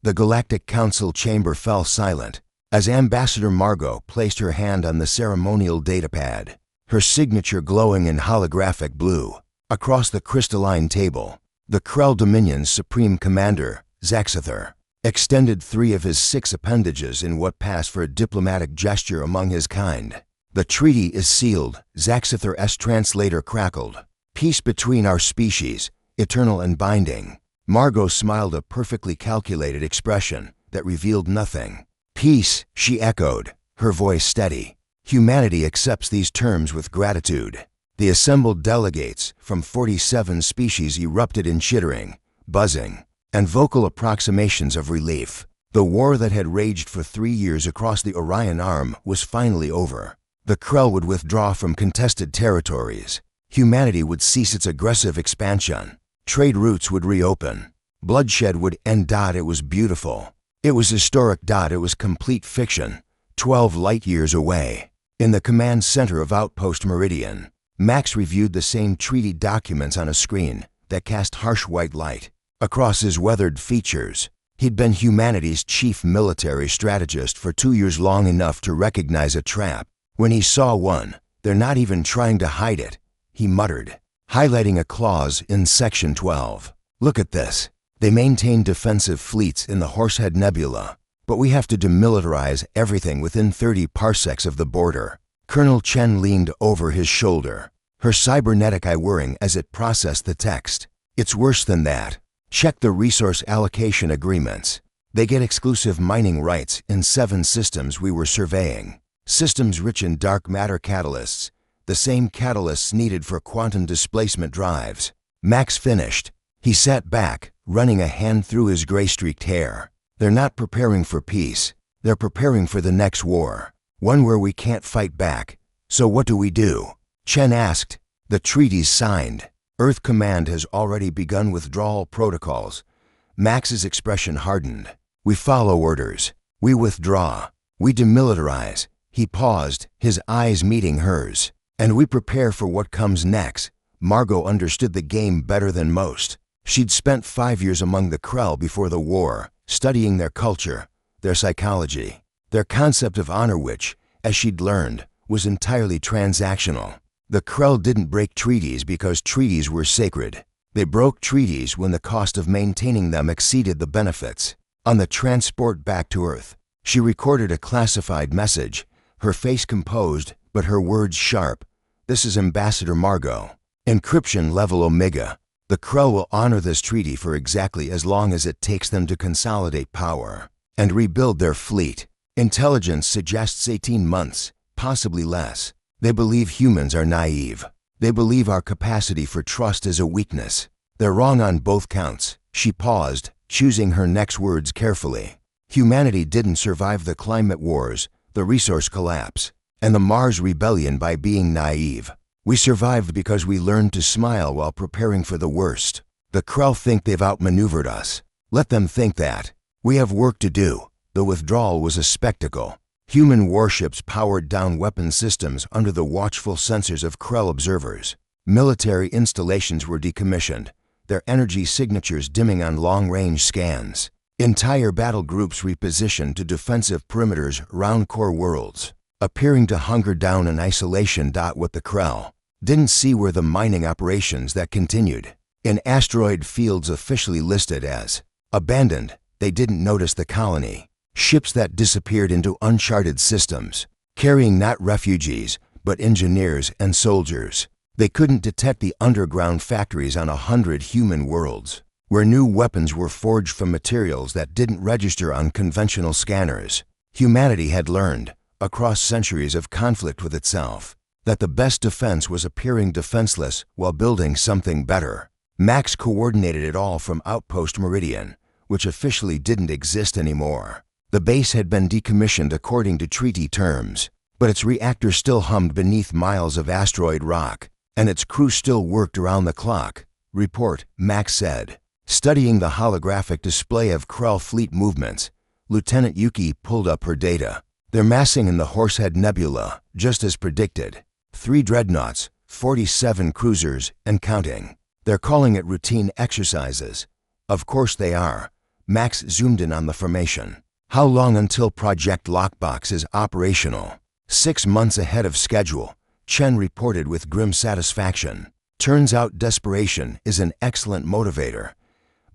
The Galactic Council chamber fell silent as Ambassador Margot placed her hand on the ceremonial datapad, her signature glowing in holographic blue. Across the crystalline table, the Krell Dominion's Supreme Commander, Zaxithor, extended 3 of his 6 appendages in what passed for a diplomatic gesture among his kind. "The treaty is sealed," Zaxithor's translator crackled. "Peace between our species, eternal and binding." Margot smiled a perfectly calculated expression that revealed nothing. "Peace," she echoed, her voice steady. "Humanity accepts these terms with gratitude." The assembled delegates from 47 species erupted in chittering, buzzing, and vocal approximations of relief. The war that had raged for 3 years across the Orion Arm was finally over. The Krell would withdraw from contested territories. Humanity would cease its aggressive expansion. Trade routes would reopen. Bloodshed would end. It was beautiful. It was historic. It was complete fiction. 12 light years away. In the command center of Outpost Meridian, Max reviewed the same treaty documents on a screen that cast harsh white light across his weathered features. He'd been humanity's chief military strategist for 2 years, long enough to recognize a trap. When he saw one, "They're not even trying to hide it," he muttered, highlighting a clause in Section 12. "Look at this. They maintain defensive fleets in the Horsehead Nebula, but we have to demilitarize everything within 30 parsecs of the border." Colonel Chen leaned over his shoulder, her cybernetic eye whirring as it processed the text. "It's worse than that. Check the resource allocation agreements. They get exclusive mining rights in 7 systems we were surveying. Systems rich in dark matter catalysts, the same catalysts needed for quantum displacement drives." Max finished. He sat back, running a hand through his gray-streaked hair. "They're not preparing for peace. They're preparing for the next war. One where we can't fight back. So what do we do?" Chen asked. "The treaty's signed. Earth Command has already begun withdrawal protocols." Max's expression hardened. "We follow orders. We withdraw. We demilitarize." He paused, his eyes meeting hers. "And we prepare for what comes next." Margot understood the game better than most. She'd spent 5 years among the Krell before the war, studying their culture, their psychology, their concept of honor, which, as she'd learned, was entirely transactional. The Krell didn't break treaties because treaties were sacred. They broke treaties when the cost of maintaining them exceeded the benefits. On the transport back to Earth, she recorded a classified message, her face composed but her words sharp. "This is Ambassador Margot. Encryption level Omega. The Krell will honor this treaty for exactly as long as it takes them to consolidate power and rebuild their fleet. Intelligence suggests 18 months, possibly less. They believe humans are naive. They believe our capacity for trust is a weakness. They're wrong on both counts." She paused, choosing her next words carefully. "Humanity didn't survive the climate wars, the resource collapse, and the Mars rebellion by being naive. We survived because we learned to smile while preparing for the worst. The Krell think they've outmaneuvered us. Let them think that. We have work to do." The withdrawal was a spectacle. Human warships powered down weapon systems under the watchful sensors of Krell observers. Military installations were decommissioned, their energy signatures dimming on long-range scans. Entire battle groups repositioned to defensive perimeters round core worlds, appearing to hunker down in isolation. What the Krell didn't see were the mining operations that continued. In asteroid fields officially listed as abandoned, they didn't notice the colony. Ships that disappeared into uncharted systems, carrying not refugees, but engineers and soldiers. They couldn't detect the underground factories on 100 human worlds, where new weapons were forged from materials that didn't register on conventional scanners. Humanity had learned, across centuries of conflict with itself, that the best defense was appearing defenseless while building something better. Max coordinated it all from Outpost Meridian, which officially didn't exist anymore. The base had been decommissioned according to treaty terms, but its reactor still hummed beneath miles of asteroid rock, and its crew still worked around the clock. "Report," Max said. Studying the holographic display of Krell fleet movements, Lieutenant Yuki pulled up her data. "They're massing in the Horsehead Nebula, just as predicted. 3 dreadnoughts, 47 cruisers, and counting. They're calling it routine exercises." "Of course they are, Max zoomed in on the formation. How long until Project Lockbox is operational? 6 months ahead of schedule, Chen reported with grim satisfaction. Turns out desperation is an excellent motivator.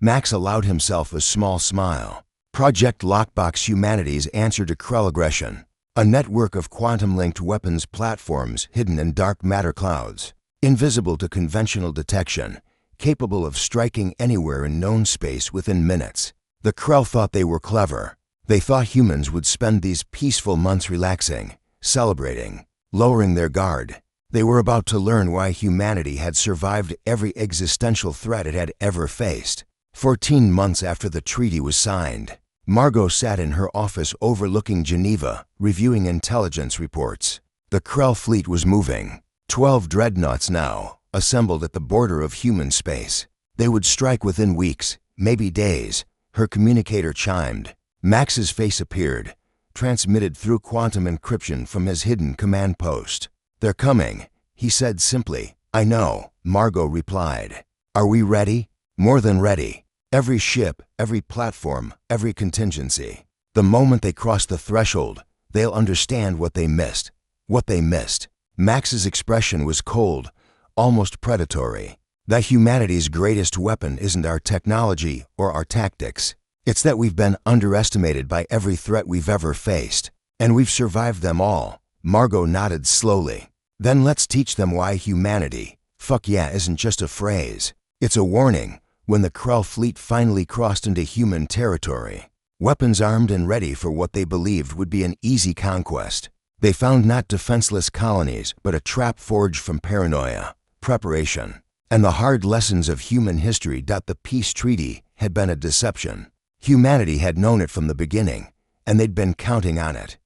Max allowed himself a small smile. Project Lockbox, humanity's answer to Krell aggression. A network of quantum-linked weapons platforms hidden in dark matter clouds, invisible to conventional detection, capable of striking anywhere in known space within minutes. The Krell thought they were clever. They thought humans would spend these peaceful months relaxing, celebrating, lowering their guard. They were about to learn why humanity had survived every existential threat it had ever faced. 14 months after the treaty was signed, Margot sat in her office overlooking Geneva, reviewing intelligence reports. The Krell fleet was moving. 12 dreadnoughts now, assembled at the border of human space. They would strike within weeks, maybe days. Her communicator chimed. Max's face appeared, transmitted through quantum encryption from his hidden command post. "They're coming," he said simply. "I know," Margot replied. "Are we ready?" "More than ready. Every ship, every platform, every contingency. The moment they cross the threshold, they'll understand what they missed." What they missed. Max's expression was cold, almost predatory. That humanity's greatest weapon isn't our technology or our tactics. It's that we've been underestimated by every threat we've ever faced. And we've survived them all. Margot nodded slowly. Then let's teach them why humanity, fuck yeah, isn't just a phrase. It's a warning. When the Krell fleet finally crossed into human territory, weapons armed and ready for what they believed would be an easy conquest, they found not defenseless colonies, but a trap forged from paranoia, preparation, and the hard lessons of human history. The peace treaty had been a deception. Humanity had known it from the beginning, and they'd been counting on it.